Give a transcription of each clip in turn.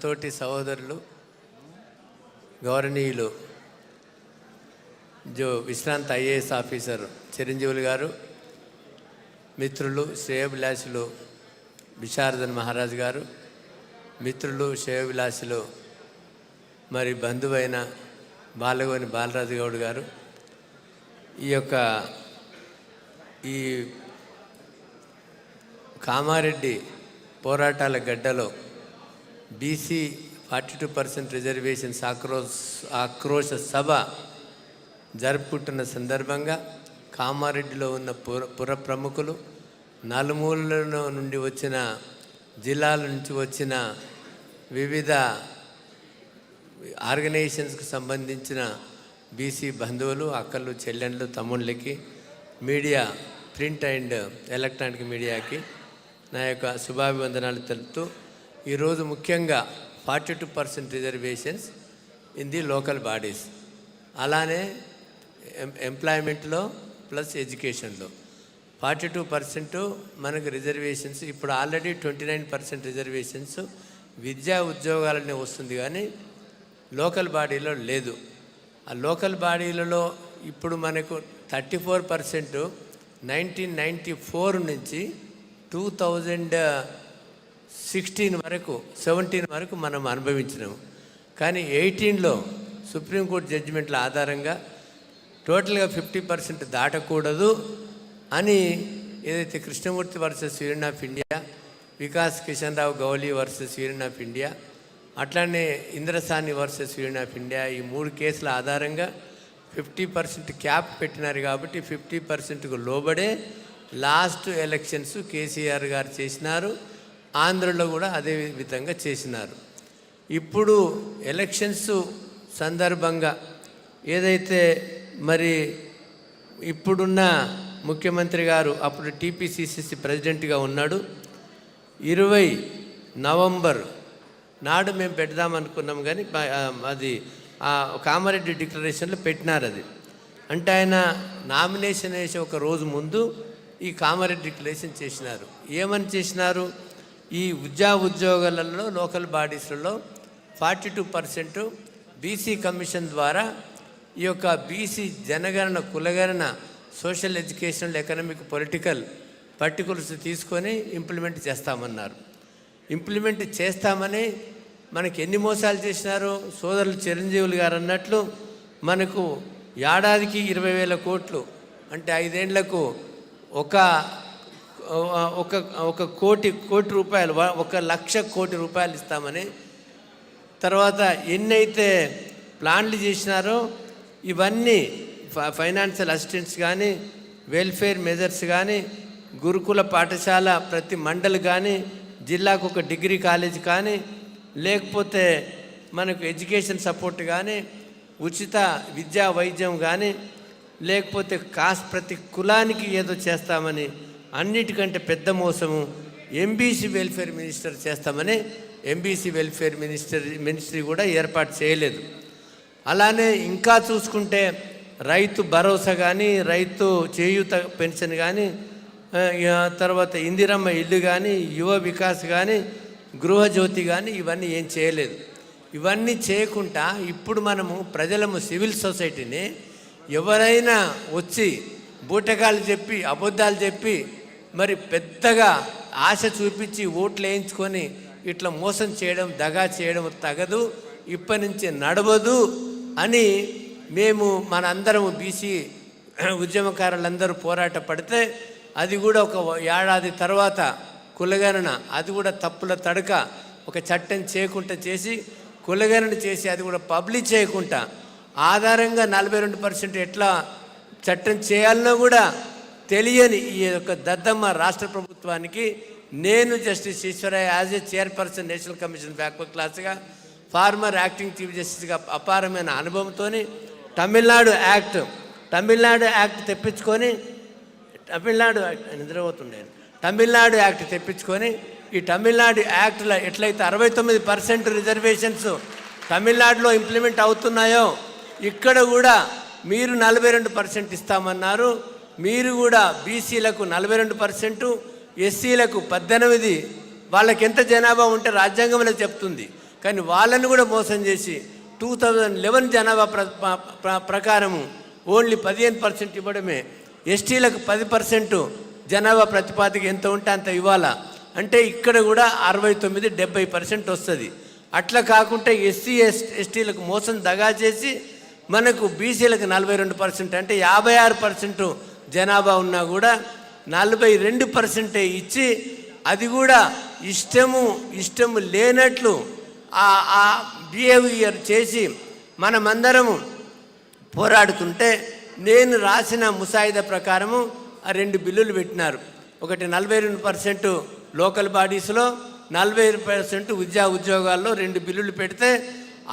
తోటి సహోదరులు గౌరవనీయులు విశ్రాంత ఐఏఎస్ ఆఫీసర్ చిరంజీవులు గారు, మిత్రులు శ్రేయోభిలాషులు విశారదన్ మహారాజ్ గారు, మిత్రులు శ్రేయోభిలాషులు మరి బంధువైన బాలగోని బాలరాజు గౌడ్ గారు, ఈ కామారెడ్డి పోరాటాల గడ్డలో బీసీ 42% రిజర్వేషన్స్ ఆక్రోశ సభ జరుపుకుంటున్న సందర్భంగా కామారెడ్డిలో ఉన్న పుర ప్రముఖులు, నలుమూలల నుండి వచ్చిన జిల్లాల నుంచి వచ్చిన వివిధ ఆర్గనైజేషన్స్కి సంబంధించిన బీసీ బంధువులు, అక్కలు, చెల్లెళ్ళు, తమ్ముళ్ళకి, మీడియా, ప్రింట్ అండ్ ఎలక్ట్రానిక్ మీడియాకి నా యొక్క శుభాభివందనాలు తెలుపుతూ, ఈరోజు ముఖ్యంగా 42% reservations in the local bodies, అలానే ఎంప్లాయ్మెంట్లో ప్లస్ ఎడ్యుకేషన్లో 42% మనకు రిజర్వేషన్స్. ఇప్పుడు ఆల్రెడీ 29% రిజర్వేషన్స్ విద్యా ఉద్యోగాలనే వస్తుంది, కానీ లోకల్ బాడీలో లేదు. ఆ లోకల్ బాడీలలో ఇప్పుడు మనకు 34% 1994 నుంచి 2017 వరకు మనం అనుభవించినాము. కానీ 18లో సుప్రీంకోర్టు జడ్జిమెంట్ల ఆధారంగా టోటల్గా 50% దాటకూడదు అని ఏదైతే Krishnamurthy versus Union of India, Vikas Kishan Rao Gawali versus Union of India, అట్లానే Indra Sawhney versus Union of India, ఈ 3 కేసుల ఆధారంగా 50% క్యాప్ పెట్టినారు. కాబట్టి 50%కు లోబడే లాస్ట్ ఎలక్షన్స్ కేసీఆర్ గారు చేసినారు. ఆంధ్రలో కూడా అదే విధంగా చేసినారు. ఇప్పుడు ఎలక్షన్స్ సందర్భంగా ఏదైతే మరి ఇప్పుడున్న ముఖ్యమంత్రి గారు అప్పుడు టీపీసీసీ ప్రెసిడెంట్గా ఉన్నాడు, 20 నవంబర్ నాడు మేము పెడదామనుకున్నాం, కానీ అది కామారెడ్డి డిక్లరేషన్లో పెట్టినారు. అది అంటే ఆయన నామినేషన్ వేసే ఒక రోజు ముందు ఈ కామారెడ్డి డిక్లరేషన్ చేసినారు. ఏమని చేసినారు? ఈ ఉద్యోగాలలో లోకల్ బాడీస్లలో 42% బీసీ కమిషన్ ద్వారా ఈ యొక్క బీసీ జనగణన, కులగణన, social, educational, economic, political particulars తీసుకొని ఇంప్లిమెంట్ చేస్తామన్నారు. ఇంప్లిమెంట్ చేస్తామని మనకి ఎన్ని మోసాలు చేసినారు? సోదరులు చిరంజీవులు గారు అన్నట్లు మనకు ఏడాదికి 20,000 కోట్లు, అంటే 5 ఏళ్లకు ఒక కోటి రూపాయలు, 1,00,000 కోటి రూపాయలు ఇస్తామని, తర్వాత ఎన్నైతే ప్లాన్లు చేసినారో ఇవన్నీ ఫైనాన్షియల్ అసిస్టెంట్స్ కానీ, వెల్ఫేర్ మెజర్స్ కానీ, గురుకుల పాఠశాల ప్రతి మండలి కానీ, జిల్లాకు ఒక డిగ్రీ కాలేజ్ కానీ, లేకపోతే మనకు ఎడ్యుకేషన్ సపోర్ట్ కానీ, ఉచిత విద్యా వైద్యం కానీ, లేకపోతే ప్రతి కులానికి ఏదో చేస్తామని, అన్నిటికంటే పెద్ద మోసము ఎంబీసీ వెల్ఫేర్ మినిస్టర్ చేస్తామని ఎంబీసీ వెల్ఫేర్ మినిస్ట్రీ కూడా ఏర్పాటు చేయలేదు. అలానే ఇంకా చూసుకుంటే రైతు భరోసా కానీ, రైతు చేయూత పెన్షన్ కానీ, తర్వాత ఇందిరమ్మ ఇల్లు కానీ, యువ వికాస్ కానీ, గృహజ్యోతి కానీ ఇవన్నీ ఏం చేయలేదు. ఇవన్నీ చేయకుండా ఇప్పుడు మనము ప్రజలము సివిల్ సొసైటీని ఎవరైనా వచ్చి బూటకాలు చెప్పి, అబద్ధాలు చెప్పి, మరి పెద్దగా ఆశ చూపించి ఓట్లు వేయించుకొని ఇట్లా మోసం చేయడం, దగా చేయడం తగదు, ఇప్పటి నుంచి నడవదు అని మేము మనందరం బీసీ ఉద్యమకారులందరూ పోరాట పడితే, అది కూడా ఒక ఏడాది తర్వాత కులగణన, అది కూడా తప్పుల తడక ఒక చట్టం చేయకుండా చేసి, కులగణన చేసి అది కూడా పబ్లిష్ చేయకుండా ఆధారంగా 42% ఎట్లా చట్టం చేయాలన్నా కూడా తెలియని ఈ యొక్క దద్దమ్మ రాష్ట్ర ప్రభుత్వానికి నేను justice Eswaraiah as a chairperson national commission backward క్లాస్గా, ఫార్మర్ యాక్టింగ్ చీఫ్ జస్టిస్గా అపారమైన అనుభవంతో తమిళనాడు యాక్ట్ తెప్పించుకొని, తమిళనాడు యాక్ట్ తెప్పించుకొని, ఈ తమిళనాడు యాక్ట్లో ఎట్లయితే 69% రిజర్వేషన్స్ తమిళనాడులో ఇంప్లిమెంట్ అవుతున్నాయో, ఇక్కడ కూడా మీరు 42% ఇస్తామన్నారు. మీరు కూడా బీసీలకు 42%, ఎస్సీలకు 18, వాళ్ళకి ఎంత జనాభా ఉంటే రాజ్యాంగంలో చెప్తుంది. కానీ వాళ్ళని కూడా మోసం చేసి 2011 జనాభా ప్రకారము ఓన్లీ 15% ఇవ్వడమే, ఎస్టీలకు 10% జనాభా ప్రతిపాదిక ఎంత ఉంటే అంత ఇవ్వాలా. అంటే ఇక్కడ కూడా 69-70% వస్తుంది. అట్లా కాకుండా ఎస్టీలకు మోసం దగా చేసి మనకు బీసీలకు 42% అంటే 56% జనాభా ఉన్నా కూడా 42% ఇచ్చి అది కూడా ఇష్టము లేనట్లు ఆ బిహేవియర్ చేసి మనమందరము పోరాడుతుంటే నేను రాసిన ముసాయిదా ప్రకారము ఆ 2 బిల్లులు పెట్టినారు. ఒకటి 42% లోకల్ బాడీస్లో, 40% ఉద్యోగాల్లో 2 బిల్లులు పెడితే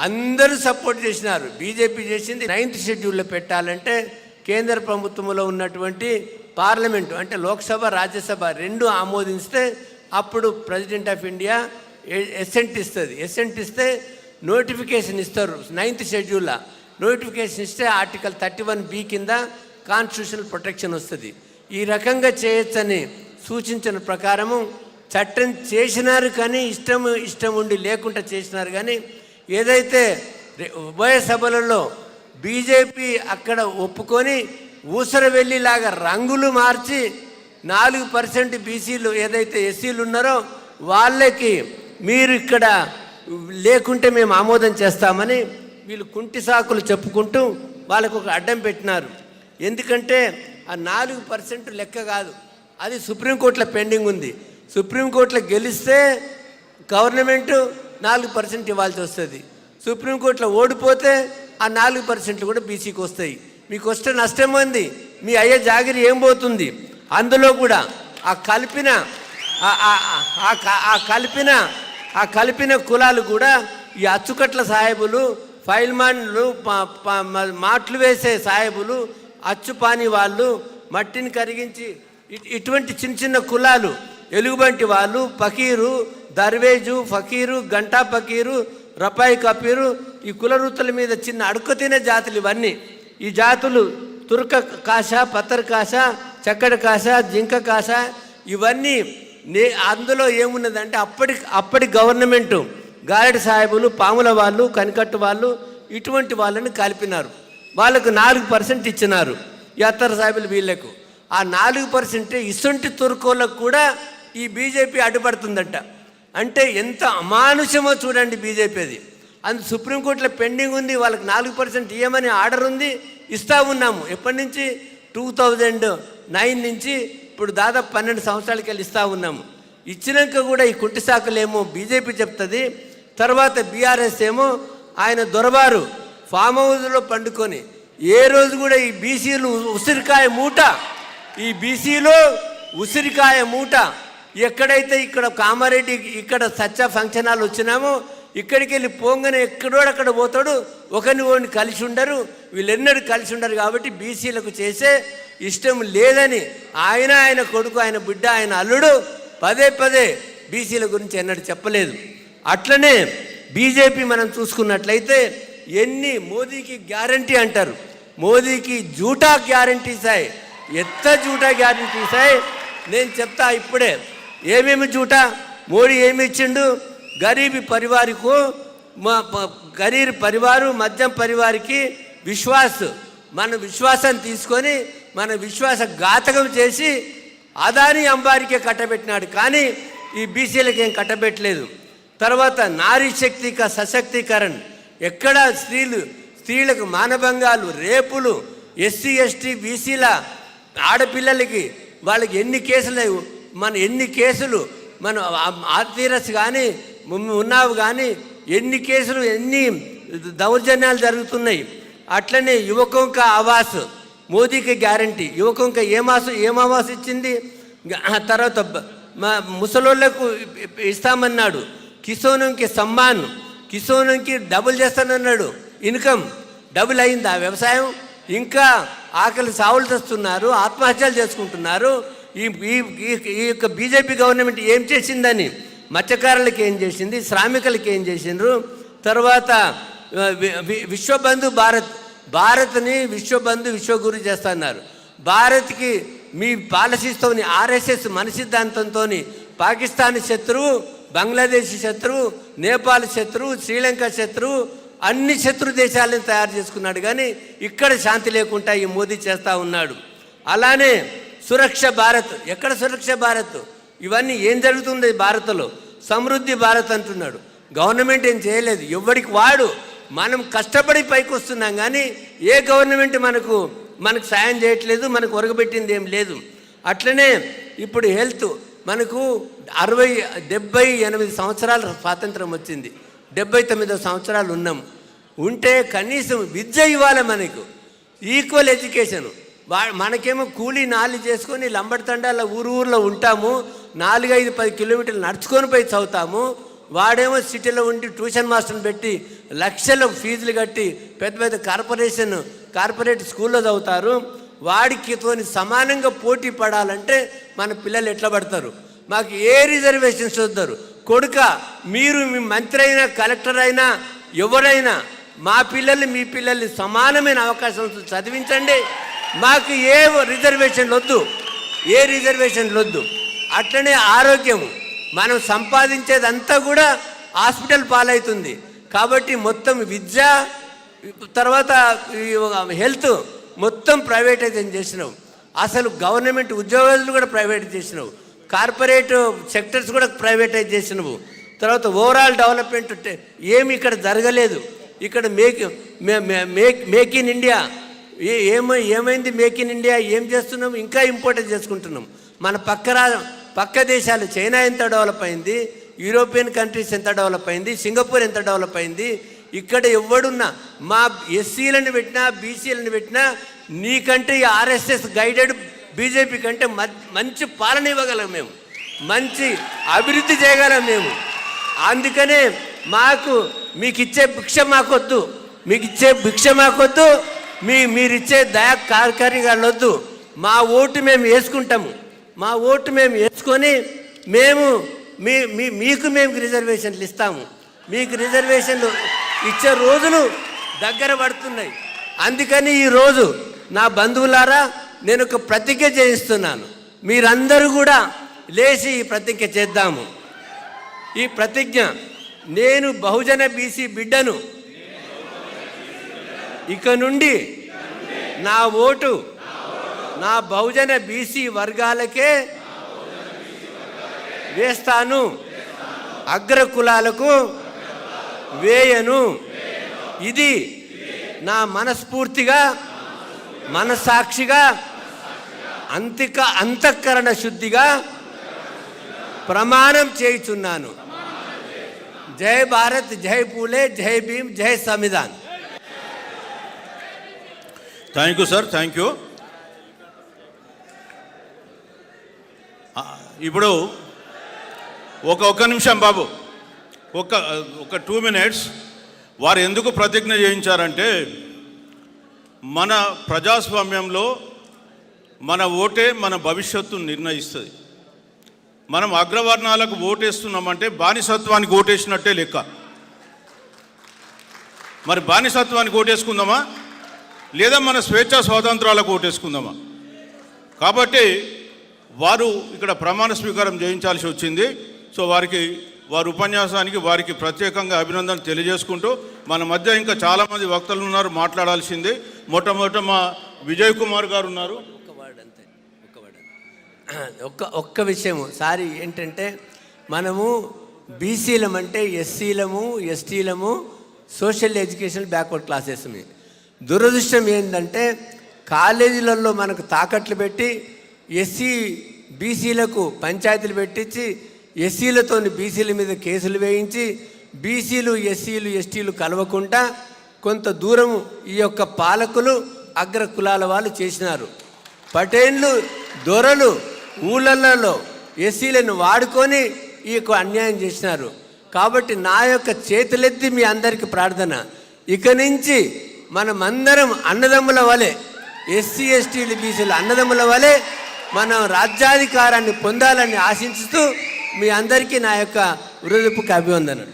అందరూ సపోర్ట్ చేసినారు. బీజేపీ చేసింది 9th షెడ్యూల్లో పెట్టాలంటే కేంద్ర ప్రభుత్వంలో ఉన్నటువంటి పార్లమెంటు అంటే లోక్సభ రాజ్యసభ 2 ఆమోదిస్తే అప్పుడు ప్రెసిడెంట్ ఆఫ్ ఇండియా ఎసెంట్ ఇస్తుంది. ఎసెంట్ ఇస్తే నోటిఫికేషన్ ఇస్తారు. 9th షెడ్యూల్లో నోటిఫికేషన్ ఇస్తే ఆర్టికల్ 31B కింద కాన్స్టిట్యూషనల్ ప్రొటెక్షన్ వస్తుంది. ఈ రకంగా చేయొచ్చని సూచించిన ప్రకారము చట్టం చేసినారు. కానీ ఇష్టం ఉండి లేకుండా చేసినారు. కానీ ఏదైతే ఉభయ సభలలో బీజేపీ అక్కడ ఒప్పుకొని ఊసరవెల్లిలాగా రంగులు మార్చి 4% బీసీలు ఏదైతే ఎస్సీలు ఉన్నారో వాళ్ళకి మీరు ఇక్కడ లేకుంటే మేము ఆమోదం చేస్తామని వీళ్ళు కుంటి సాకులు చెప్పుకుంటూ వాళ్ళకు ఒక అడ్డం పెట్టినారు. ఎందుకంటే ఆ 4% లెక్క కాదు, అది సుప్రీంకోర్టులో పెండింగ్ ఉంది. సుప్రీంకోర్టులో గెలిస్తే గవర్నమెంటు 4% ఇవ్వాల్సి వస్తుంది. సుప్రీంకోర్టులో ఓడిపోతే ఆ 4% కూడా బీసీకి వస్తాయి. మీకు వస్తే నష్టం ఉంది, మీ అయ్యే జాగిరి ఏం పోతుంది. అందులో కూడా ఆ కలిపిన కులాలు కూడా ఈ అచ్చుకట్ల సాహెబులు, ఫైల్మాన్లు, మాట్లు వేసే సాహెబులు, అచ్చుపాని వాళ్ళు, మట్టిని కరిగించి ఇటువంటి చిన్న కులాలు, ఎలుగుబంటి వాళ్ళు, ఫకీరు, దర్వేజు, ఫకీరు, గంటా ఫకీరు, రపాయి కపీరు, ఈ కుల వృత్తుల మీద చిన్న అడుక్క తినే జాతులు ఇవన్నీ. ఈ జాతులు తుర్క కాష, పత్తర్ కాష, చక్కడి కాష, జింక కాష ఇవన్నీ అందులో ఏమున్నదంటే అప్పటి గవర్నమెంటు గారెడి సాహెబులు, పాముల వాళ్ళు, కనికట్టు వాళ్ళు ఇటువంటి వాళ్ళని కలిపినారు. వాళ్ళకు 4% ఇచ్చినారు. ఈ అత్తర్ సాహెబులు వీళ్ళకు ఆ 4% ఇసొంటి తుర్కోళ్ళకు కూడా ఈ బీజేపీ అడ్డుపడుతుందంట. అంటే ఎంత అమానుషమో చూడండి బీజేపీది. అందు సుప్రీంకోర్టులో పెండింగ్ ఉంది, వాళ్ళకి 4% ఇవ్వమని ఆర్డర్ ఉంది, ఇస్తూ ఉన్నాము. ఎప్పటి నుంచి 2009 నుంచి ఇప్పుడు దాదాపు 12 సంవత్సరాలకి వెళ్ళి ఇస్తూ ఉన్నాము. ఇచ్చినాక కూడా ఈ కుంటి సాకులేమో బీజేపీ చెప్తుంది, తర్వాత బీఆర్ఎస్ ఏమో ఆయన దొరబారు ఫామ్ హౌస్లో పండుకొని ఏ రోజు కూడా ఈ బీసీలు ఉసిరికాయ మూట, ఈ బీసీలో ఉసిరికాయ మూట ఎక్కడైతే ఇక్కడ కామారెడ్డి ఇక్కడ సత్య ఫంక్షన్ హాల్ వచ్చినామో ఇక్కడికి వెళ్ళి పోంగనే ఎక్కడోడక్కడ పోతాడు, ఒకరిని ఓడిని కలిసి ఉండరు, వీళ్ళెన్నడూ కలిసి ఉండరు. కాబట్టి బీసీలకు చేసే ఇష్టం లేదని ఆయన కొడుకు, ఆయన బిడ్డ, ఆయన అల్లుడు పదే బీసీల గురించి ఎన్నడూ చెప్పలేదు. అట్లనే బీజేపీ మనం చూసుకున్నట్లయితే మోదీకి గ్యారంటీ అంటారు, మోదీకి జూటా గ్యారంటీస్ అయ్యి, ఎంత జూటా గ్యారంటీస్ అయ్యి నేను చెప్తా ఇప్పుడే. ఏమేమి జూటా మోడీ ఏమి ఇచ్చిండు? గరీబ్ పరివారుకు, గరీబ్ పరివారు, మధ్యం పరివారికి మన విశ్వాసాన్ని తీసుకొని మన విశ్వాస ఘాతకం చేసి అదానీ అంబారీకే కట్టబెట్టినాడు. కానీ ఈ బీసీలకు ఏం కట్టబెట్టలేదు. తర్వాత నారీ శక్తి సశక్తీకరణ, ఎక్కడ స్త్రీలకు మానభంగాలు, రేపులు, ఎస్సీ ఎస్టీ బీసీల ఆడపిల్లలకి వాళ్ళకి ఎన్ని కేసులు మన ఆర్టీరస్ కానీ ఉన్నావు కానీ ఎన్ని కేసులు, ఎన్ని దౌర్జన్యాలు జరుగుతున్నాయి. అట్లనే యువకొంక ఆవాస్ మోదీకి గ్యారంటీ. యువకొంక ఏం ఆవాస్ ఇచ్చింది? తర్వాత ముసలోళ్లకు ఇస్తామన్నాడు. కిసాన్కి సమ్మాన్, కిసాన్కి డబుల్ చేస్తానన్నాడు. ఇన్కమ్ డబుల్ అయిందా? వ్యవసాయం ఇంకా ఆకలి సావులు తెస్తున్నారు, ఆత్మహత్యలు చేసుకుంటున్నారు. ఈ యొక్క బీజేపీ గవర్నమెంట్ ఏం చేసిందని మత్స్యకారులకి ఏం చేసింది, శ్రామికులకి ఏం చేసిండ్రు. తర్వాత విశ్వబంధు భారత్ని విశ్వబంధు విశ్వగురు చేస్తున్నారు. భారత్కి మీ పాలసీస్తోని ఆర్ఎస్ఎస్ మన సిద్ధాంతంతో పాకిస్తాన్ శత్రువు, బంగ్లాదేశ్ శత్రువు, నేపాల్ శత్రువు, శ్రీలంక శత్రువు, అన్ని శత్రు దేశాలను తయారు చేసుకున్నాడు. కానీ ఇక్కడ శాంతి లేకుండా ఈ మోదీ చేస్తూ ఉన్నాడు. అలానే సురక్ష భారత్, ఎక్కడ సురక్ష భారత్? ఇవన్నీ ఏం జరుగుతుంది భారత్లో? సమృద్ధి భారత్ అంటున్నాడు. గవర్నమెంట్ ఏం చేయలేదు, ఎవరికి వాడు. మనం కష్టపడి పైకి వస్తున్నాం కానీ ఏ గవర్నమెంట్ మనకు సాయం చేయట్లేదు, మనకు ఒరగబెట్టింది ఏం లేదు. అట్లనే ఇప్పుడు హెల్త్, మనకు 78 సంవత్సరాల స్వాతంత్రం వచ్చింది, 79 సంవత్సరాలు ఉన్నాం. ఉంటే కనీసం విద్య ఇవ్వాలి మనకు, ఈక్వల్ ఎడ్యుకేషన్. మనకేమో కూలీ నాలి చేసుకొని లంబడితండాల ఊర్లో ఉంటాము, 4-5-10 కిలోమీటర్లు నడుచుకొని పోయి చదువుతాము. వాడేమో సిటీలో ఉండి ట్యూషన్ మాస్టర్ని పెట్టి లక్షల ఫీజులు కట్టి పెద్ద పెద్ద కార్పొరేట్ స్కూల్లో చదువుతారు. వాడికి తోని సమానంగా పోటీ పడాలంటే మన పిల్లలు ఎట్లా పడతారు? మాకు ఏ రిజర్వేషన్స్ వద్దరు. కొడుక, మీరు మీ మంత్రి అయినా కలెక్టర్ అయినా ఎవరైనా మా పిల్లల్ని మీ పిల్లల్ని సమానమైన అవకాశం చదివించండి. మాకు ఏ రిజర్వేషన్లు వద్దు. అట్లనే ఆరోగ్యం, మనం సంపాదించేదంతా కూడా హాస్పిటల్ పాలవుతుంది. కాబట్టి మొత్తం విద్య, తర్వాత హెల్త్ మొత్తం ప్రైవేటైజేషన్ చేసినావు. అసలు గవర్నమెంట్ ఉద్యోగాలు కూడా ప్రైవేట్ చేసినావు, కార్పొరేట్ సెక్టర్స్ కూడా ప్రైవేటైజ్ చేసినావు. తర్వాత ఓవరాల్ డెవలప్మెంట్ ఏమి ఇక్కడ జరగలేదు. ఇక్కడ మేక్ ఇన్ ఇండియా ఏమైంది? మేక్ ఇన్ ఇండియా ఏం చేస్తున్నాం? ఇంకా ఇంపోర్ట్ చేసుకుంటున్నాం. మన పక్క దేశాలు, చైనా ఎంత డెవలప్ అయింది, యూరోపియన్ కంట్రీస్ ఎంత డెవలప్ అయింది, సింగపూర్ ఎంత డెవలప్ అయింది. ఇక్కడ ఎవడున్నా మా ఎస్సీలను పెట్టినా బీసీలను పెట్టినా నీకంటే ఈ ఆర్ఎస్ఎస్ గైడెడ్ బీజేపీ కంటే మంచి పాలన ఇవ్వగలం, మేము మంచి అభివృద్ధి చేయగలం మేము. అందుకనే మీకు ఇచ్చే భిక్ష మాకొద్దు, మీరిచ్చే దయా కార్యక్రమాలు వద్దు. మా ఓటు మేము వేసుకుంటాము. మా ఓటు మేము వేసుకొని మీకు రిజర్వేషన్లు ఇస్తాము. మీకు రిజర్వేషన్లు ఇచ్చే రోజులు దగ్గర పడుతున్నాయి. అందుకని ఈరోజు నా బంధువులారా నేను ఒక ప్రతిజ్ఞ చేయిస్తున్నాను. మీరందరూ కూడా లేచి ఈ ప్రతిజ్ఞ చేద్దాము. ఈ ప్రతిజ్ఞ, నేను బహుజన బీసీ బిడ్డను, ఇక నుండి నా ఓటు నా బహుజన బీసీ వర్గాలకే వేస్తాను, అగ్ర కులాలకు వేయను. ఇది నా మనస్ఫూర్తిగా, మనసాక్షిగా, అంతఃకరణ శుద్ధిగా ప్రమాణం చేయుచున్నాను. జై భారత్, జై పూలే, జై భీమ్, జై Samvidhan. Thank you sir, thank you. ఇప్పుడు ఒక నిమిషం బాబు, ఒక 2 minutes. వారు ఎందుకు ప్రతిజ్ఞ చేయించారంటే, మన ప్రజాస్వామ్యంలో మన ఓటే మన భవిష్యత్తును నిర్ణయిస్తుంది. మనం అగ్రవర్ణాలకు ఓటేస్తున్నామంటే బానిసత్వానికి ఓటేసినట్టే లెక్క. మరి బానిసత్వానికి ఓటేసుకుందామా, లేదా మన స్వేచ్ఛా స్వాతంత్రాలకు ఓటేసుకుందామా? కాబట్టి వారు ఇక్కడ ప్రమాణ స్వీకారం చేయించాల్సి వచ్చింది. సో వారి ఉపన్యాసానికి వారికి ప్రత్యేకంగా అభినందనలు తెలియజేసుకుంటూ, మన మధ్య ఇంకా చాలామంది వక్తలు ఉన్నారు మాట్లాడాల్సింది. మొట్టమొదట మా విజయ్ కుమార్ గారు ఉన్నారు. ఒక్క విషయము సారీ ఏంటంటే, మనము బీసీలం అంటే ఎస్సీలము, ఎస్టీలము, సోషల్ ఎడ్యుకేషన్ బ్యాక్వర్డ్ క్లాసెస్. దురదృష్టం ఏంటంటే, కాలేజీలలో మనకు తాకట్లు పెట్టి ఎస్సీ బీసీలకు పంచాయతీలు పెట్టించి ఎస్సీలతో బీసీల మీద కేసులు వేయించి బీసీలు ఎస్సీలు ఎస్టీలు కలవకుండా కొంత దూరం ఈ యొక్క పాలకులు అగ్ర కులాల వాళ్ళు చేసినారు. పటేన్లు, దొరలు ఊళ్ళల్లో ఎస్సీలను వాడుకొని ఈ యొక్క అన్యాయం చేసినారు. కాబట్టి నా యొక్క చేతులెత్తి మీ అందరికీ ప్రార్థన, ఇక నుంచి మనమందరం అన్నదమ్ముల వలె, ఎస్సీ ఎస్టీలు బీసీలు అన్నదమ్ముల వలె మనం రాజ్యాధికారాన్ని పొందాలని ఆశించుతూ మీ అందరికీ నా యొక్క హృదయపూర్వక అభివందనలు.